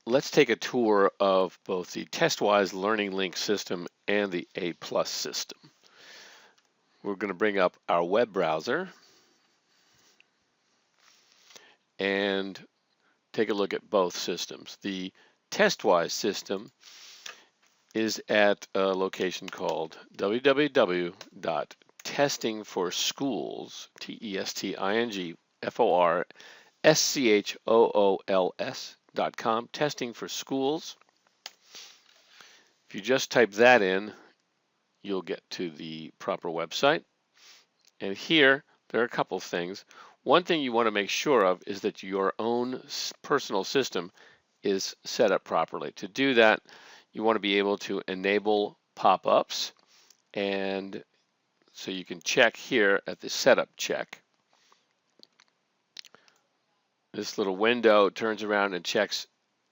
let's take a tour of both the TestWise Learning Link system and the A+ system. We're going to bring up our web browser and take a look at both systems. The TestWise system is at a location called www.testingforschools, testingforschools.com, testing for schools. If you just type that in, you'll get to the proper website. And here, there are a couple things. One thing you want to make sure of is that your own personal system is set up properly. To do that, you want to be able to enable pop-ups, and so you can check here at the setup check. This little window turns around and checks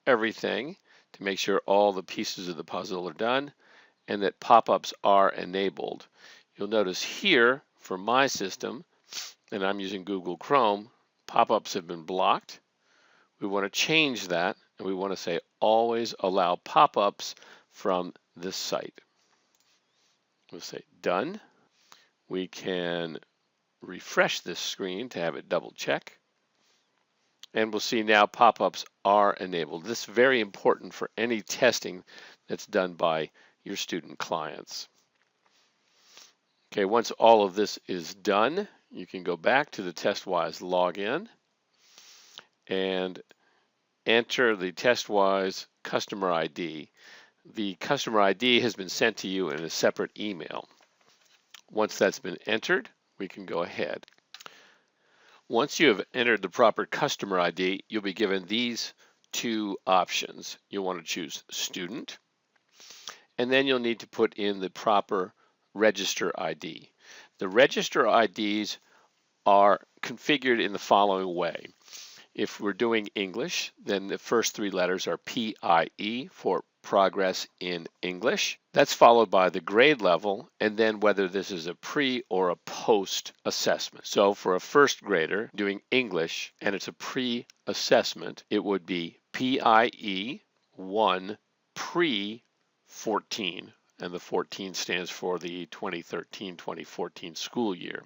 everything to make sure all the pieces of the puzzle are done and that pop-ups are enabled. You'll notice here for my system, and I'm using Google Chrome, pop-ups have been blocked. We want to change that, and we want to say always allow pop-ups from this site. We'll say done. We can refresh this screen to have it double check. And we'll see now pop-ups are enabled. This is very important for any testing that's done by your student clients. Okay, once all of this is done, you can go back to the TestWise login and enter the TestWise customer ID. The customer ID has been sent to you in a separate email. Once that's been entered, we can go ahead. Once you have entered the proper customer ID, you'll be given these two options. You'll want to choose student, and then you'll need to put in the proper register ID. The register IDs are configured in the following way. If we're doing English, then the first three letters are PIE for Progress in English. That's followed by the grade level, and then whether this is a pre or a post assessment. So for a first grader doing English and it's a pre-assessment, it would be PIE 1 pre-14, and the 14 stands for the 2013-2014 school year.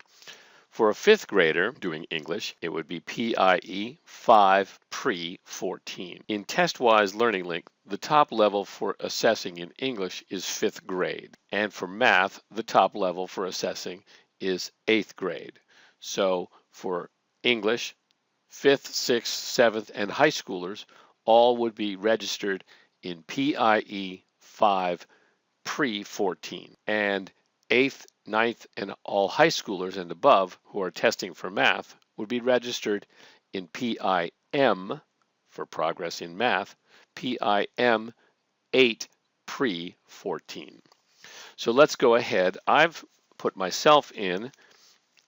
For a fifth grader doing English, it would be PIE 5 pre-14. In TestWise Learning Link, the top level for assessing in English is 5th grade. And for math, the top level for assessing is 8th grade. So for English, 5th, 6th, 7th, and high schoolers all would be registered in PIE 5 pre-14. And 8th, 9th, and all high schoolers and above who are testing for math would be registered in PIM for progress in math, PIM 8 pre-14. So let's go ahead. I've put myself in,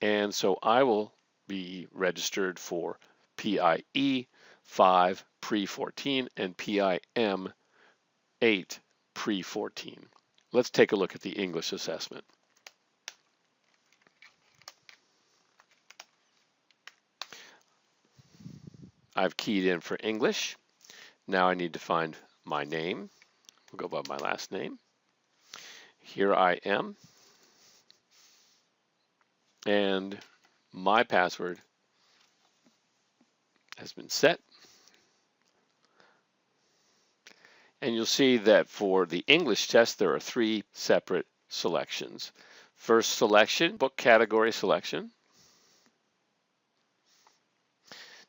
and so I will be registered for PIE 5 pre-14 and PIM 8 pre-14. Let's take a look at the English assessment. I've keyed in for English. Now I need to find my name. We'll go by my last name. Here I am. And my password has been set. And you'll see that for the English test, there are 3 separate selections. First selection, book category selection.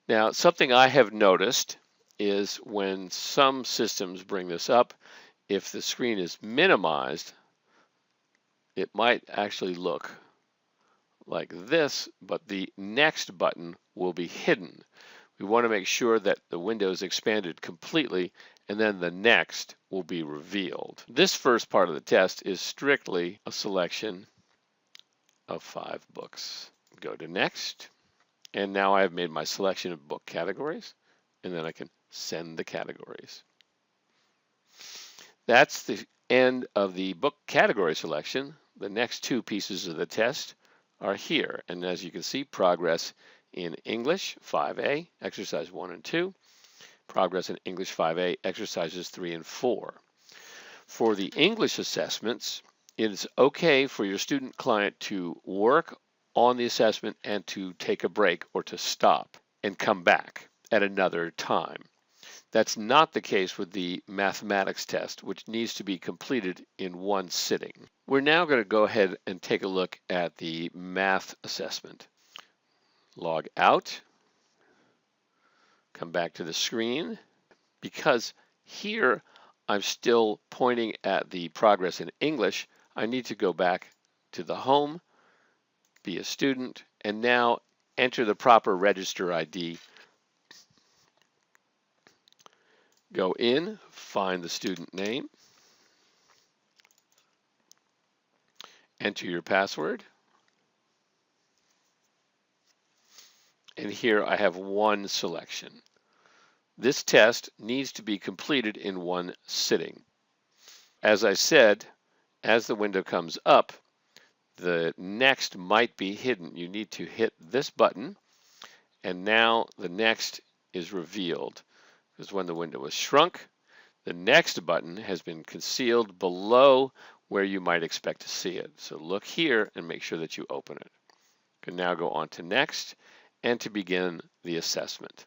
Now, something I have noticed is when some systems bring this up, if the screen is minimized, it might actually look like this, but the next button will be hidden. We want to make sure that the window is expanded completely, and then the next will be revealed. This first part of the test is strictly a selection of 5 books. Go to next. And now I have made my selection of book categories, and then I can send the categories. That's the end of the book category selection. The next 2 pieces of the test are here. And as you can see, progress in English, 5A, exercise 1 and 2, Progress in English 5A, exercises 3 and 4. For the English assessments, it's okay for your student client to work on the assessment and to take a break or to stop and come back at another time. That's not the case with the mathematics test, which needs to be completed in one sitting. We're now going to go ahead and take a look at the math assessment. Log out, come back to the screen. Because here I'm still pointing at the progress in English, I need to go back to the home, be a student, and now enter the proper register ID. Go in, find the student name, enter your password, and here I have one selection. This test needs to be completed in one sitting. As I said, as the window comes up, the next might be hidden. You need to hit this button, and now the next is revealed. Because when the window was shrunk, the next button has been concealed below where you might expect to see it. So look here and make sure that you open it. You can now go on to next and to begin the assessment.